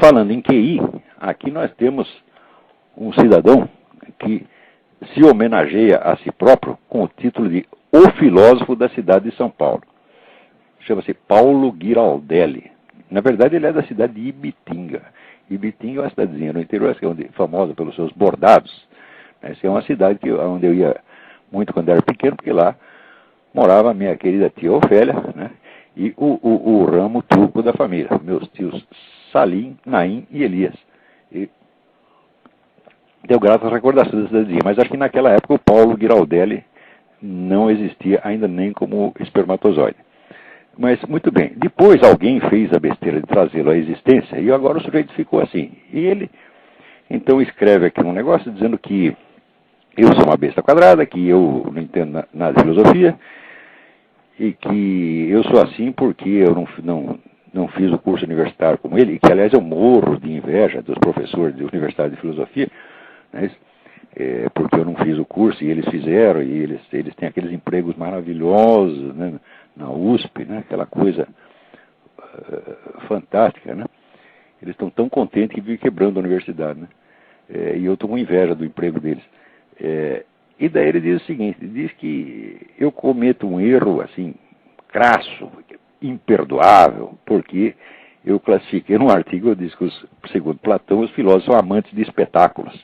falando em QI, aqui nós temos um cidadão que se homenageia a si próprio com o título de O Filósofo da Cidade de São Paulo. Chama-se Paulo Giraldelli. Na verdade, ele é da cidade de Ibitinga. Ibitinga é uma cidadezinha no interior, que é famosa pelos seus bordados. Essa é uma cidade onde eu ia muito quando era pequeno, porque lá morava a minha querida tia Ofélia, né? E o ramo turco da família, meus tios Salim, Naim e Elias. E deu graças à recordação da cidadezinha, mas acho que naquela época o Paulo Giraldelli não existia ainda nem como espermatozoide. Mas, muito bem, depois alguém fez a besteira de trazê-lo à existência e agora o sujeito ficou assim. E ele, então, escreve aqui um negócio dizendo que eu sou uma besta quadrada, que eu não entendo nada de filosofia e que eu sou assim porque eu não fiz o curso universitário como ele, e que, aliás, eu morro de inveja dos professores de universidade de filosofia, né, porque eu não fiz o curso e eles fizeram, e eles têm aqueles empregos maravilhosos, né, na USP, né, aquela coisa fantástica, né? Eles estão tão contentes que vivem quebrando a universidade, né? E eu estou com inveja do emprego deles. E daí ele diz o seguinte, diz que eu cometo um erro, assim, crasso, imperdoável, porque eu classifiquei num artigo, eu disse que, segundo Platão, os filósofos são amantes de espetáculos.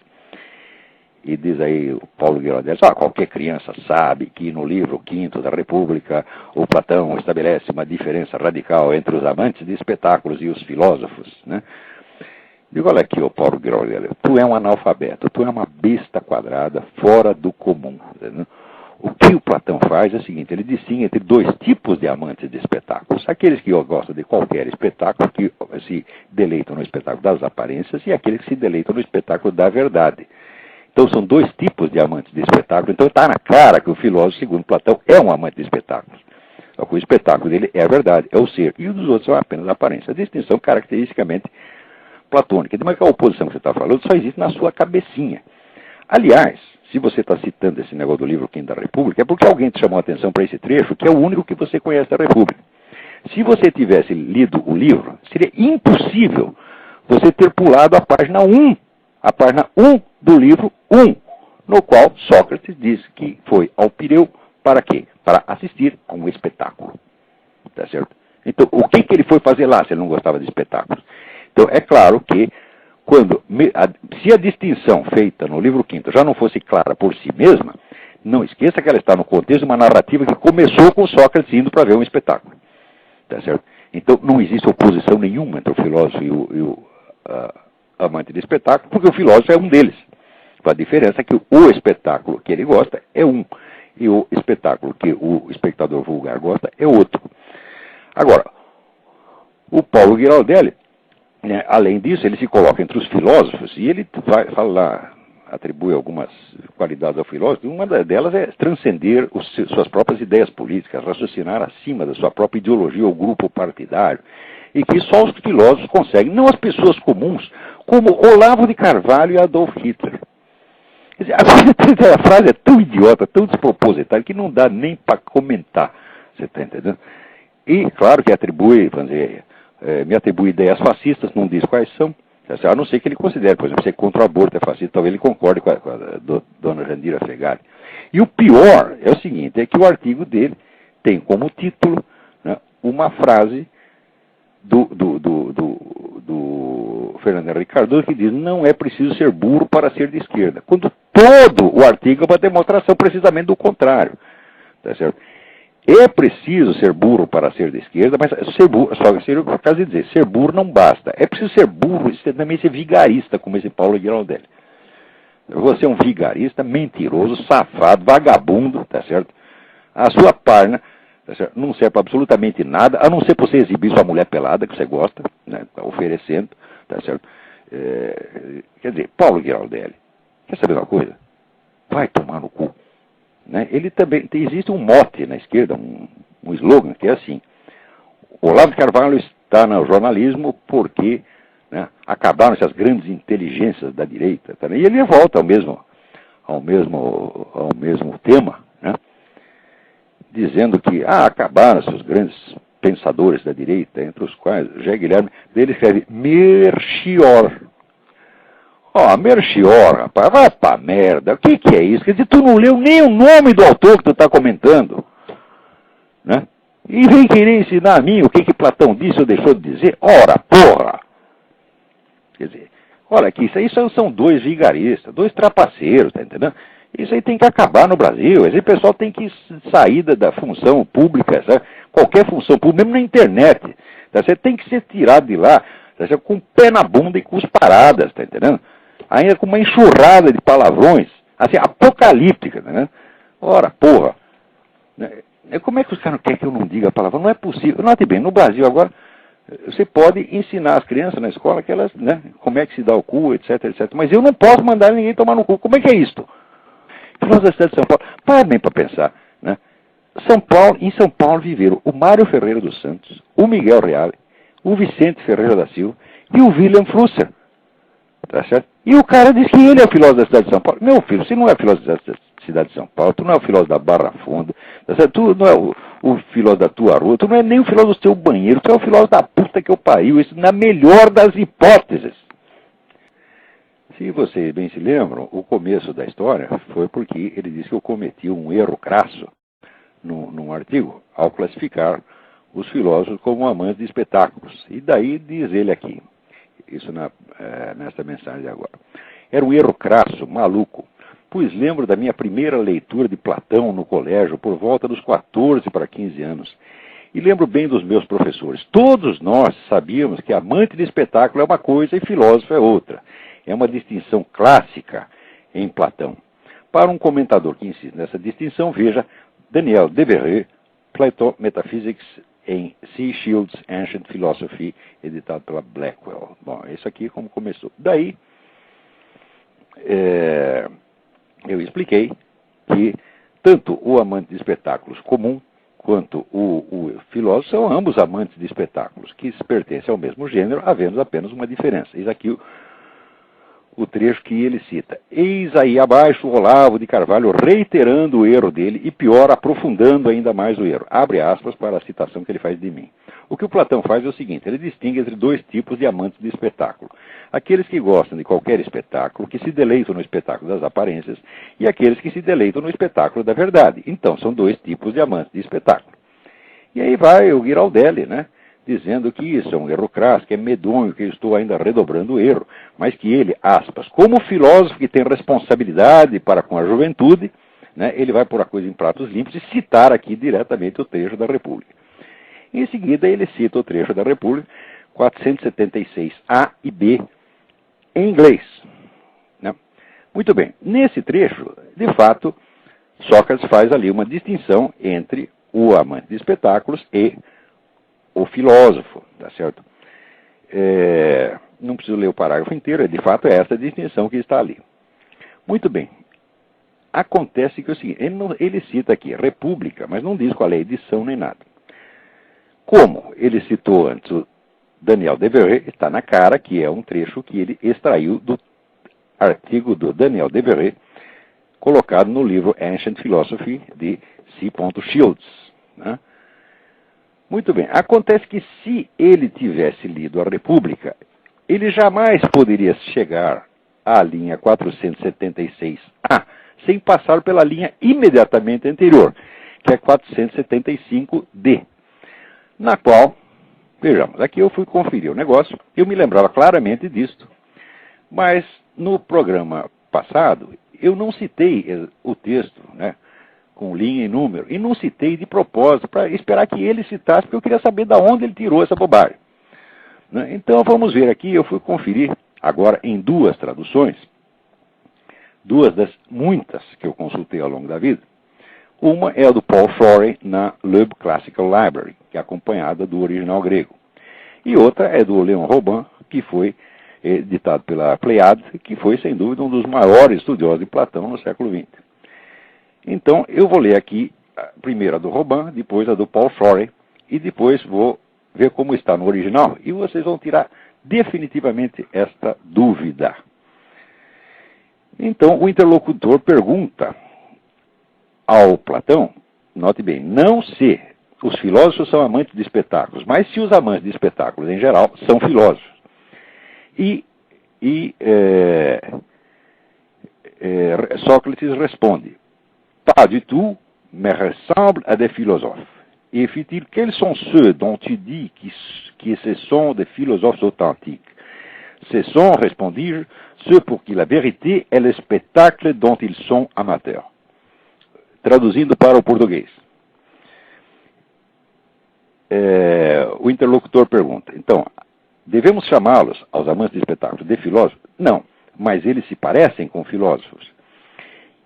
E diz aí o Paulo Giraldelli, qualquer criança sabe que no livro quinto da República, o Platão estabelece uma diferença radical entre os amantes de espetáculos e os filósofos, né? Digo, olha aqui, ô Paulo Giraldelli, tu é um analfabeto, tu é uma besta quadrada fora do comum. Né? O que o Platão faz é o seguinte, ele distingue entre dois tipos de amantes de espetáculos. Aqueles que gostam de qualquer espetáculo, que se deleitam no espetáculo das aparências, e aqueles que se deleitam no espetáculo da verdade. Então são dois tipos de amantes de espetáculo. Então está na cara que o filósofo, segundo Platão, é um amante de espetáculos. Só que o espetáculo dele é a verdade, é o ser. E os dos outros são apenas a aparência. A distinção caracteristicamente platônica. Mas que a oposição que você está falando só existe na sua cabecinha. Aliás, se você está citando esse negócio do livro Quinto da República, é porque alguém te chamou a atenção para esse trecho, que é o único que você conhece da República. Se você tivesse lido o livro, seria impossível você ter pulado a página 1. A página 1 do livro 1, no qual Sócrates diz que foi ao Pireu para quê? Para assistir a um espetáculo. Tá certo? Então, o que ele foi fazer lá se ele não gostava de espetáculos? Então, é claro que, se a distinção feita no livro quinto já não fosse clara por si mesma, não esqueça que ela está no contexto de uma narrativa que começou com Sócrates indo para ver um espetáculo. Tá certo? Então, não existe oposição nenhuma entre o filósofo e o amante de espetáculo, porque o filósofo é um deles. A diferença é que o espetáculo que ele gosta é um, e o espetáculo que o espectador vulgar gosta é outro. Agora, o Paulo Giraldelli, né, além disso, ele se coloca entre os filósofos, e ele fala lá, atribui algumas qualidades ao filósofo, uma delas é transcender suas próprias ideias políticas, raciocinar acima da sua própria ideologia ou grupo partidário, e que só os filósofos conseguem, não as pessoas comuns, como Olavo de Carvalho e Adolf Hitler. Quer dizer, a frase é tão idiota, tão despropositada, que não dá nem para comentar. Você está entendendo? E, claro que atribui, vamos dizer, me atribui ideias fascistas, não diz quais são, a não ser que ele considere, por exemplo, ser contra o aborto é fascista, talvez ele concorde com a dona Jandira Fegali. E o pior é o seguinte, é que o artigo dele tem como título, né, uma frase do Fernando Henrique Cardoso, que diz: não é preciso ser burro para ser de esquerda. Quando todo o artigo é uma demonstração precisamente do contrário. Tá certo? É preciso ser burro para ser de esquerda, mas ser burro, só seria o caso de dizer, ser burro não basta. É preciso ser burro e também ser vigarista, como esse Paulo Giraldelli. Você é um vigarista, mentiroso, safado, vagabundo, tá certo? A sua página, tá certo, não serve para absolutamente nada, a não ser para você exibir sua mulher pelada, que você gosta, né, tá oferecendo, tá certo? Quer dizer, Paulo Giraldelli, quer saber uma coisa? Vai tomar no cu. Né? Ele também, existe um mote na esquerda, um slogan, que é assim: Olavo de Carvalho está no jornalismo porque, né, acabaram-se as grandes inteligências da direita. Tá? E ele volta ao mesmo tema, né, dizendo que acabaram-se os grandes pensadores da direita, entre os quais José Guilherme, ele escreve Melchior. Ó, Melchior, rapaz, vai pra merda, o que é isso? Quer dizer, tu não leu nem o nome do autor que tu está comentando, né? E vem querer ensinar a mim o que Platão disse ou deixou de dizer? Ora, porra! Quer dizer, olha aqui, isso aí são dois vigaristas, dois trapaceiros, tá entendendo? Isso aí tem que acabar no Brasil, esse pessoal tem que sair da função pública, sabe? Qualquer função pública, mesmo na internet, tá certo? Tem que ser tirado de lá, tá certo? Com o pé na bunda e com os paradas, tá entendendo? Ainda com uma enxurrada de palavrões, assim, apocalíptica, tá entendendo? Ora, porra! Como é que os caras querem que eu não diga palavrão? Não é possível. Note bem, no Brasil agora, você pode ensinar as crianças na escola que elas, né, como é que se dá o cu, etc, etc. Mas eu não posso mandar ninguém tomar no cu. Como é que é isto? Filósofos da cidade de São Paulo, para bem para pensar, né? Em São Paulo viveram o Mário Ferreira dos Santos, o Miguel Reale, o Vicente Ferreira da Silva e o William Flusser. Tá certo? E o cara diz que ele é o filósofo da cidade de São Paulo. Meu filho, você não é filósofo da cidade de São Paulo, tu não é o filósofo da Barra Funda, tá certo? Tu não é o filósofo da tua rua, tu não é nem o filósofo do seu banheiro, tu é o filósofo da puta que eu pariu, isso na melhor das hipóteses. Se vocês bem se lembram, o começo da história foi porque ele disse que eu cometi um erro crasso num artigo, ao classificar os filósofos como amantes de espetáculos. E daí diz ele aqui, isso nessa mensagem de agora. Era um erro crasso, maluco, pois lembro da minha primeira leitura de Platão no colégio, por volta dos 14 para 15 anos. E lembro bem dos meus professores. Todos nós sabíamos que amante de espetáculo é uma coisa e filósofo é outra. É uma distinção clássica em Platão. Para um comentador que insiste nessa distinção, veja Daniel Devereux, Plato Metaphysics em C. Shields' Ancient Philosophy, editado pela Blackwell. Bom, isso aqui é como começou. Daí, eu expliquei que tanto o amante de espetáculos comum quanto o filósofo são ambos amantes de espetáculos, que pertencem ao mesmo gênero, havendo apenas uma diferença. Eis aqui o trecho que ele cita. Eis aí abaixo o Olavo de Carvalho reiterando o erro dele e pior, aprofundando ainda mais o erro. Abre aspas para a citação que ele faz de mim. O que o Platão faz é o seguinte, ele distingue entre dois tipos de amantes de espetáculo. Aqueles que gostam de qualquer espetáculo, que se deleitam no espetáculo das aparências, e aqueles que se deleitam no espetáculo da verdade. Então, são dois tipos de amantes de espetáculo. E aí vai o Giraldelli, né? Dizendo que isso é um erro crasso, que é medonho, que eu estou ainda redobrando o erro, mas que ele, aspas, como filósofo que tem responsabilidade para com a juventude, né, ele vai pôr a coisa em pratos limpos e citar aqui diretamente o trecho da República. Em seguida, ele cita o trecho da República, 476A e B, em inglês. Né? Muito bem, nesse trecho, de fato, Sócrates faz ali uma distinção entre o amante de espetáculos e o filósofo, tá certo? Não preciso ler o parágrafo inteiro, de fato é essa distinção que está ali. Muito bem. Acontece que é o seguinte, ele cita aqui República, mas não diz qual é a edição nem nada. Como ele citou antes o Daniel Devereux, está na cara que é um trecho que ele extraiu do artigo do Daniel Devereux, colocado no livro Ancient Philosophy de C. Shields, né? Muito bem, acontece que se ele tivesse lido a República, ele jamais poderia chegar à linha 476A sem passar pela linha imediatamente anterior, que é 475D, na qual, vejamos, aqui eu fui conferir o negócio, eu me lembrava claramente disto, mas no programa passado eu não citei o texto, né? Com linha e número, e não citei de propósito, para esperar que ele citasse, porque eu queria saber de onde ele tirou essa bobagem. Né? Então vamos ver aqui, eu fui conferir agora em duas traduções, duas das muitas que eu consultei ao longo da vida. Uma é a do Paul Florey na Loeb Classical Library, que é acompanhada do original grego. E outra é do Leon Robin, que foi editado pela Pleiades, que foi, sem dúvida, um dos maiores estudiosos de Platão no século XX. Então, eu vou ler aqui, primeiro a do Robin, depois a do Paul Florey, e depois vou ver como está no original, e vocês vão tirar definitivamente esta dúvida. Então, o interlocutor pergunta ao Platão, note bem, não se os filósofos são amantes de espetáculos, mas se os amantes de espetáculos, em geral, são filósofos. Sócrates responde, pas du tout, mais ressemble à des philosophes. Et fit-il, quels sont ceux dont tu dis que ce sont des philosophes authentiques? Ce sont, répondis-je, ceux pour qui la vérité est le spectacle dont ils sont amateurs. Traduzindo para o português. O interlocutor pergunta, então, devemos chamá-los, aos amantes de espetáculos, de filósofos? Não, mas eles se parecem com filósofos.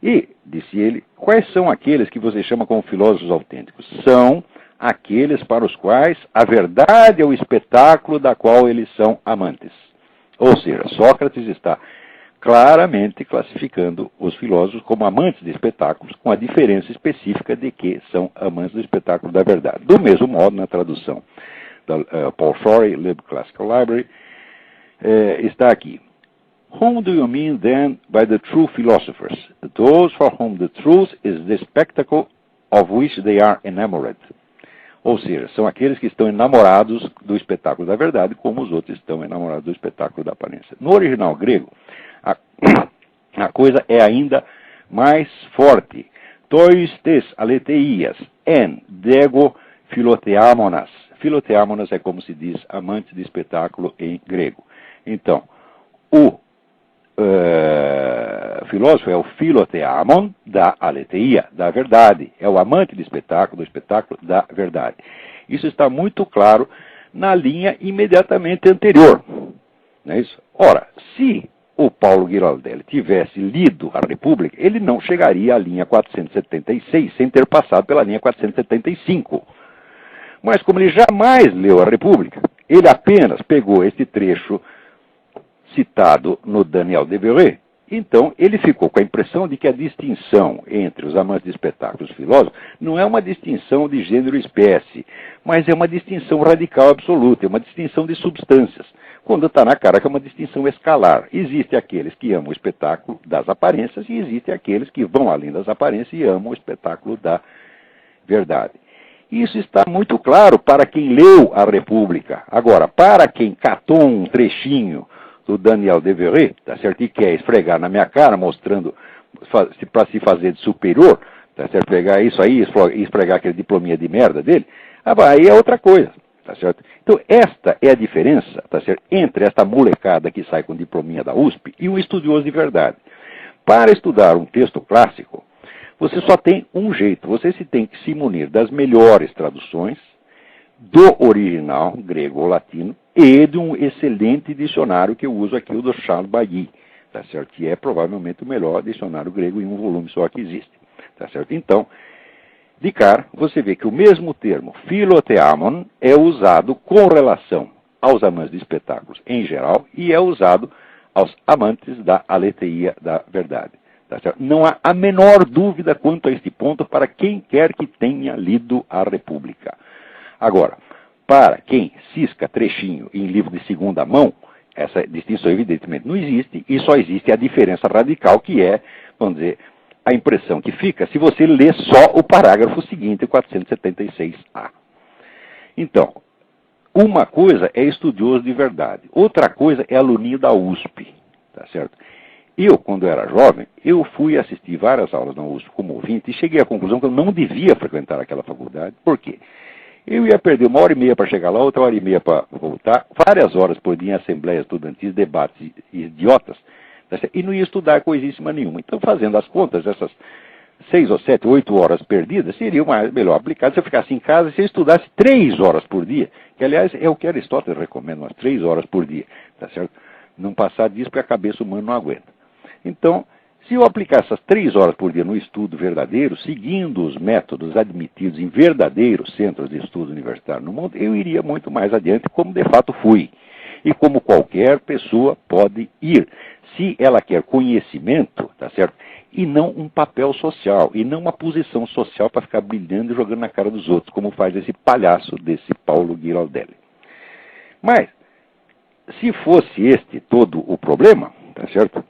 E, disse ele, quais são aqueles que você chama como filósofos autênticos? São aqueles para os quais a verdade é o espetáculo da qual eles são amantes. Ou seja, Sócrates está claramente classificando os filósofos como amantes de espetáculos, com a diferença específica de que são amantes do espetáculo da verdade. Do mesmo modo, na tradução da Paul Shorey, Lib Classical Library, está aqui. Whom do you mean then by the true philosophers? Those for whom the truth is the spectacle of which they are enamored. Ou seja, são aqueles que estão enamorados do espetáculo da verdade, como os outros estão enamorados do espetáculo da aparência. No original grego, a coisa é ainda mais forte. Tois tes aleteias en dego philotheamonas. Philotheamonas é como se diz amante de espetáculo em grego. Então, o filósofo é o philotheamon da aletheia, da verdade. É o amante do espetáculo da verdade. Isso está muito claro na linha imediatamente anterior. Não é isso? Ora, se o Paulo Ghiraldelli tivesse lido a República, ele não chegaria à linha 476 sem ter passado pela linha 475. Mas como ele jamais leu a República, ele apenas pegou este trecho citado no Daniel Devereux, então ele ficou com a impressão de que a distinção entre os amantes de espetáculos e os filósofos não é uma distinção de gênero e espécie, mas é uma distinção radical absoluta, é uma distinção de substâncias, quando está na cara que é uma distinção escalar. Existem aqueles que amam o espetáculo das aparências e existem aqueles que vão além das aparências e amam o espetáculo da verdade. Isso está muito claro para quem leu a República. Agora, para quem catou um trechinho do Daniel Devereux, tá certo? E quer esfregar na minha cara, mostrando para se fazer de superior, tá certo? Pegar isso aí e esfregar aquele diplominha de merda dele, aí é outra coisa, tá certo? Então, esta é a diferença, tá certo? Entre esta molecada que sai com diplominha da USP e um estudioso de verdade. Para estudar um texto clássico, você só tem um jeito, você tem que se munir das melhores traduções, do original, grego ou latino, e de um excelente dicionário que eu uso aqui, o do Charles Bailly, tá certo? Que é provavelmente o melhor dicionário grego em um volume só que existe, tá certo? Então, de cara, você vê que o mesmo termo, philotheamon, é usado com relação aos amantes de espetáculos em geral e é usado aos amantes da aletheia da verdade. Tá certo? Não há a menor dúvida quanto a este ponto para quem quer que tenha lido a República. Agora, para quem cisca trechinho em livro de segunda mão, essa distinção evidentemente não existe, e só existe a diferença radical que é, vamos dizer, a impressão que fica se você lê só o parágrafo seguinte, 476A. Então, uma coisa é estudioso de verdade, outra coisa é aluninho da USP, tá certo? Eu, quando era jovem, eu fui assistir várias aulas na USP como ouvinte e cheguei à conclusão que eu não devia frequentar aquela faculdade. Por quê? Eu ia perder 1h30 para chegar lá, outra 1h30 para voltar, várias horas por dia em assembleias estudantis, debates idiotas, e não ia estudar coisíssima nenhuma. Então, fazendo as contas, essas 6 ou 7, 8 horas perdidas, seria melhor aplicado se eu ficasse em casa e se eu estudasse 3 horas por dia, que, aliás, é o que Aristóteles recomenda, umas 3 horas por dia, tá certo? Não passar disso porque a cabeça humana não aguenta. Então, se eu aplicar essas 3 horas por dia no estudo verdadeiro, seguindo os métodos admitidos em verdadeiros centros de estudo universitário no mundo, eu iria muito mais adiante, como de fato fui. E como qualquer pessoa pode ir, se ela quer conhecimento, tá certo? E não um papel social, e não uma posição social para ficar brilhando e jogando na cara dos outros, como faz esse palhaço desse Paulo Ghiraldelli. Mas, se fosse este todo o problema, tá certo?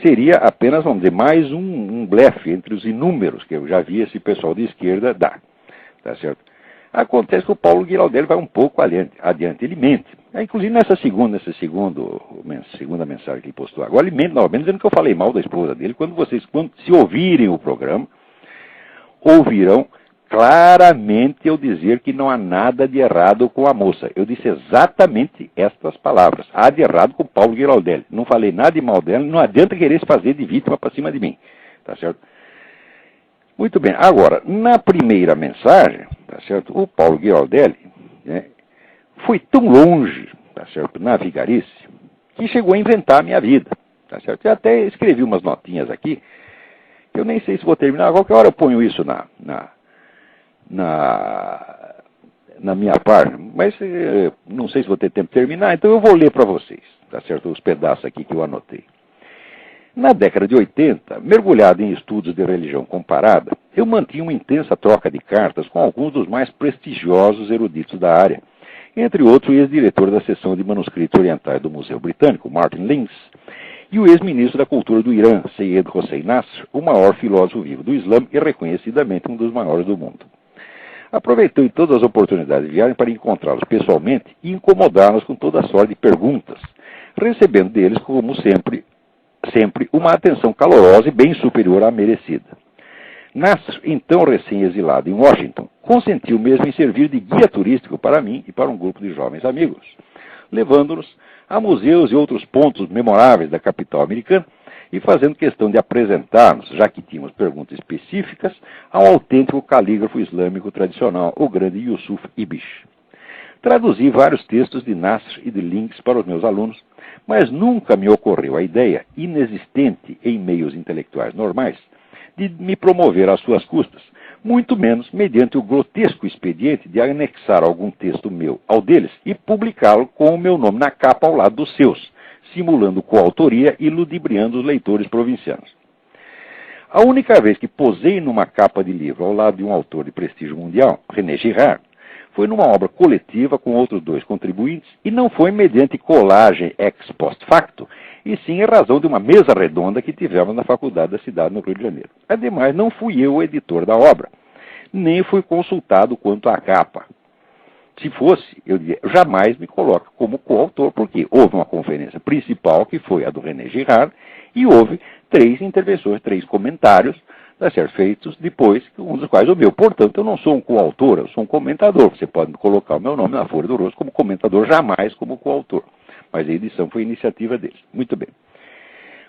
seria apenas, vamos dizer, mais um blefe entre os inúmeros que eu já vi esse pessoal de esquerda dar. Tá certo? Acontece que o Paulo Giraldelli vai um pouco adiante, ele mente. Inclusive nessa segunda mensagem que ele postou agora, ele mente novamente dizendo que eu falei mal da esposa dele. Quando se ouvirem o programa, ouvirão claramente eu dizer que não há nada de errado com a moça. Eu disse exatamente estas palavras. Há de errado com o Paulo Giraldelli. Não falei nada de mal dela, não adianta querer se fazer de vítima para cima de mim. Tá certo? Muito bem. Agora, na primeira mensagem, tá certo? O Paulo Giraldelli, né, foi tão longe, tá certo, na vigarice, que chegou a inventar a minha vida. Tá certo? Eu até escrevi umas notinhas aqui, que eu nem sei se vou terminar. A qualquer hora eu ponho isso na minha parte, mas não sei se vou ter tempo de terminar, então eu vou ler para vocês, tá certo? Os pedaços aqui que eu anotei. Na década de 80, mergulhado em estudos de religião comparada, eu mantinha uma intensa troca de cartas com alguns dos mais prestigiosos eruditos da área, entre outros o ex-diretor da seção de manuscritos orientais do Museu Britânico, Martin Lins, e o ex-ministro da Cultura do Irã, Seyed Hossein Nasr, o maior filósofo vivo do Islã e reconhecidamente um dos maiores do mundo. Aproveitou todas as oportunidades de viagem para encontrá-los pessoalmente e incomodá-los com toda a sorte de perguntas, recebendo deles, como sempre, uma atenção calorosa e bem superior à merecida. Nasr, então recém-exilado em Washington, consentiu mesmo em servir de guia turístico para mim e para um grupo de jovens amigos, levando-nos a museus e outros pontos memoráveis da capital americana e fazendo questão de apresentar-nos, já que tínhamos perguntas específicas, ao autêntico calígrafo islâmico tradicional, o grande Yusuf Ibish. Traduzi vários textos de Nasr e de Lins para os meus alunos, mas nunca me ocorreu a ideia, inexistente em meios intelectuais normais, de me promover às suas custas, muito menos mediante o grotesco expediente de anexar algum texto meu ao deles e publicá-lo com o meu nome na capa ao lado dos seus, simulando coautoria e ludibriando os leitores provincianos. A única vez que posei numa capa de livro ao lado de um autor de prestígio mundial, René Girard, foi numa obra coletiva com outros dois contribuintes e não foi mediante colagem ex post facto, e sim em razão de uma mesa redonda que tivemos na faculdade da cidade no Rio de Janeiro. Ademais, não fui eu o editor da obra, nem fui consultado quanto à capa. Se fosse, eu jamais me coloco como coautor, porque houve uma conferência principal, que foi a do René Girard, e houve 3 intervenções, 3 comentários, feitos depois, um dos quais o meu. Portanto, eu não sou um coautor, eu sou um comentador. Você pode colocar o meu nome na Folha do Rosto como comentador, jamais como coautor. Mas a edição foi iniciativa deles. Muito bem.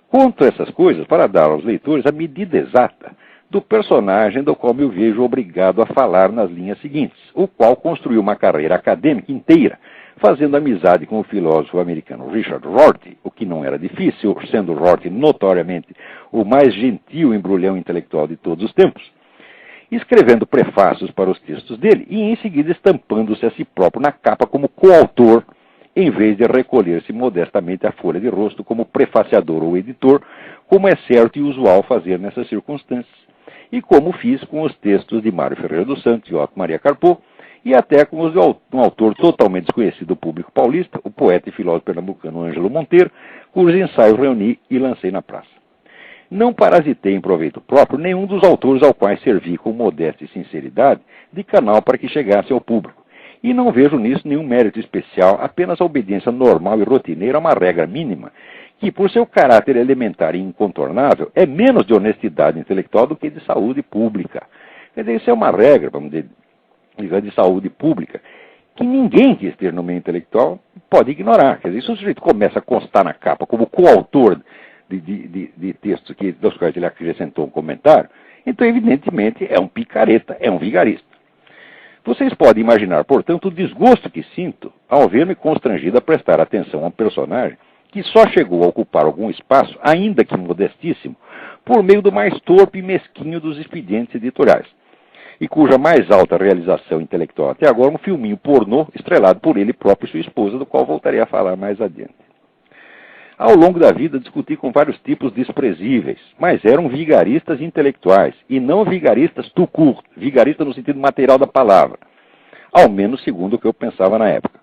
Conto essas coisas para dar aos leitores a medida exata do personagem do qual me vejo obrigado a falar nas linhas seguintes, o qual construiu uma carreira acadêmica inteira, fazendo amizade com o filósofo americano Richard Rorty, o que não era difícil, sendo Rorty notoriamente o mais gentil embrulhão intelectual de todos os tempos, escrevendo prefácios para os textos dele e em seguida estampando-se a si próprio na capa como coautor, em vez de recolher-se modestamente à folha de rosto como prefaciador ou editor, como é certo e usual fazer nessas circunstâncias, e como fiz com os textos de Mário Ferreira dos Santos e Otto Maria Carpo, e até com os de um autor totalmente desconhecido do público paulista, o poeta e filósofo pernambucano Ângelo Monteiro, cujos ensaios reuni e lancei na praça. Não parasitei em proveito próprio nenhum dos autores ao quais servi com modéstia e sinceridade de canal para que chegasse ao público. E não vejo nisso nenhum mérito especial, apenas a obediência normal e rotineira a uma regra mínima, que, por seu caráter elementar e incontornável, é menos de honestidade intelectual do que de saúde pública. Quer dizer, isso é uma regra, vamos dizer, de saúde pública, que ninguém que esteja no meio intelectual pode ignorar. Quer dizer, se o sujeito começa a constar na capa como coautor de textos dos quais ele acrescentou um comentário, então, evidentemente, é um picareta, é um vigarista. Vocês podem imaginar, portanto, o desgosto que sinto ao ver-me constrangido a prestar atenção a um personagem que só chegou a ocupar algum espaço, ainda que modestíssimo, por meio do mais torpe e mesquinho dos expedientes editoriais, e cuja mais alta realização intelectual até agora é um filminho pornô estrelado por ele próprio e sua esposa, do qual voltarei a falar mais adiante. Ao longo da vida, discuti com vários tipos desprezíveis, mas eram vigaristas intelectuais, e não vigaristas tout court, vigarista no sentido material da palavra, ao menos segundo o que eu pensava na época.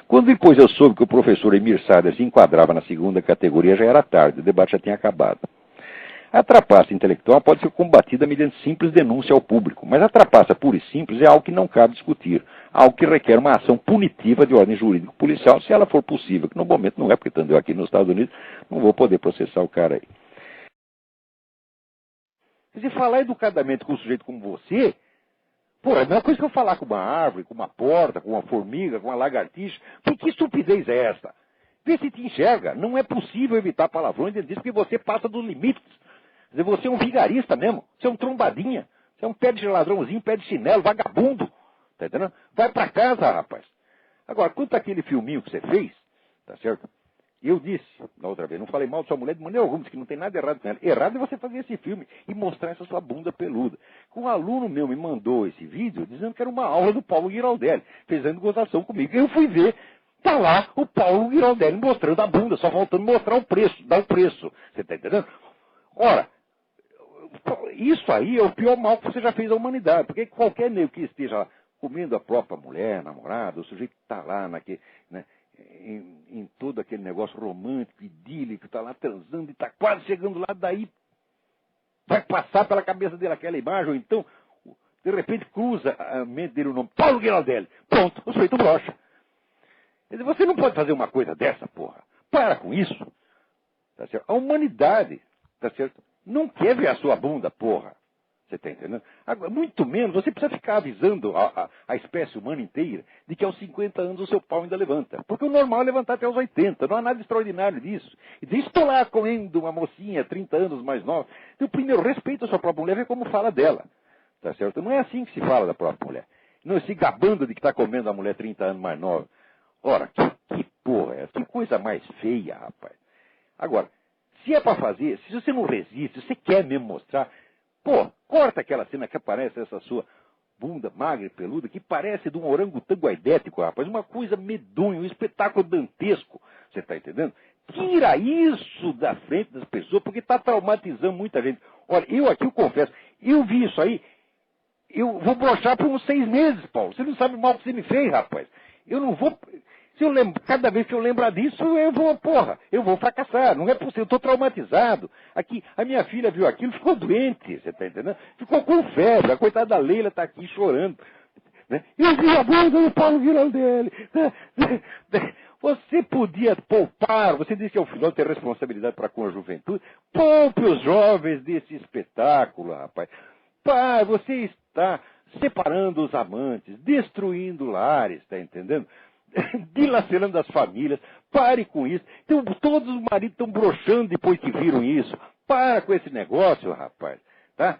Quando depois eu soube que o professor Emir Sader se enquadrava na segunda categoria, já era tarde, o debate já tinha acabado. A trapaça intelectual pode ser combatida mediante simples denúncia ao público, mas a trapaça pura e simples é algo que não cabe discutir, algo que requer uma ação punitiva de ordem jurídico-policial, se ela for possível, que no momento não é, porque estando eu aqui nos Estados Unidos, não vou poder processar o cara aí. Se falar educadamente com um sujeito como você, pô, é a mesma coisa que eu falar com uma árvore, com uma porta, com uma formiga, com uma lagartixa. Que estupidez é essa? Vê se te enxerga. Não é possível evitar palavrões disso, porque você passa dos limites. Quer dizer, você é um vigarista mesmo. Você é um trombadinha. Você é um pé de ladrãozinho, pé de chinelo, vagabundo. Tá entendendo? Vai pra casa, rapaz. Agora, quanto àquele filminho que você fez, tá certo? Eu disse, na outra vez, não falei mal de sua mulher de maneira alguma, disse que não tem nada errado com ela. Errado é você fazer esse filme e mostrar essa sua bunda peluda. Um aluno meu me mandou esse vídeo dizendo que era uma aula do Paulo Giraldelli, fazendo gozação comigo. Eu fui ver, tá lá o Paulo Giraldelli mostrando a bunda, só faltando mostrar o preço, dar o preço. Você tá entendendo? Ora, isso aí é o pior mal que você já fez à humanidade, porque qualquer nego que esteja lá comendo a própria mulher, namorada, o sujeito está lá naquele, né, em todo aquele negócio romântico, idílico, está lá transando e está quase chegando lá, daí vai passar pela cabeça dele aquela imagem, ou então, de repente, cruza a mente dele o nome Paulo Giraldelli. Pronto, o sujeito brocha. Quer dizer, você não pode fazer uma coisa dessa, porra. Para com isso. Tá certo? A humanidade, tá certo? Não quer ver a sua bunda, porra. Você está entendendo? Agora, muito menos, você precisa ficar avisando a espécie humana inteira de que aos 50 anos o seu pau ainda levanta. Porque o normal é levantar até aos 80. Não há nada extraordinário disso. E diz, estou lá comendo uma mocinha 30 anos mais nova. Então, primeiro, respeita a sua própria mulher, vê como fala dela. Tá certo? Não é assim que se fala da própria mulher. Não se gabando de que está comendo a mulher 30 anos mais nova. Ora, que porra é essa? Que coisa mais feia, rapaz. Agora, se é para fazer, se você não resiste, se você quer mesmo mostrar, pô, corta aquela cena que aparece essa sua bunda magra e peluda, que parece de um orangotango aidético, rapaz. Uma coisa medonha, um espetáculo dantesco. Você está entendendo? Tira isso da frente das pessoas, porque está traumatizando muita gente. Olha, eu confesso, eu vi isso aí, eu vou broxar por uns 6 meses, Paulo. Você não sabe o mal que você me fez, rapaz. Eu não vou... Se eu lembro, cada vez que eu lembrar disso, eu vou fracassar. Não é possível, eu estou traumatizado. Aqui, a minha filha viu aquilo, ficou doente, você está entendendo? Ficou com febre, a coitada da Leila está aqui chorando. Né? Eu vi a bunda do Paulo Giraldelli. Você podia poupar, você disse que é o filho tem responsabilidade para com a juventude. Poupe os jovens desse espetáculo, rapaz. Pai, você está separando os amantes, destruindo lares, está entendendo? Dilacerando as famílias. Pare com isso. Então, todos os maridos estão broxando depois que viram isso. Para com esse negócio, rapaz. Tá?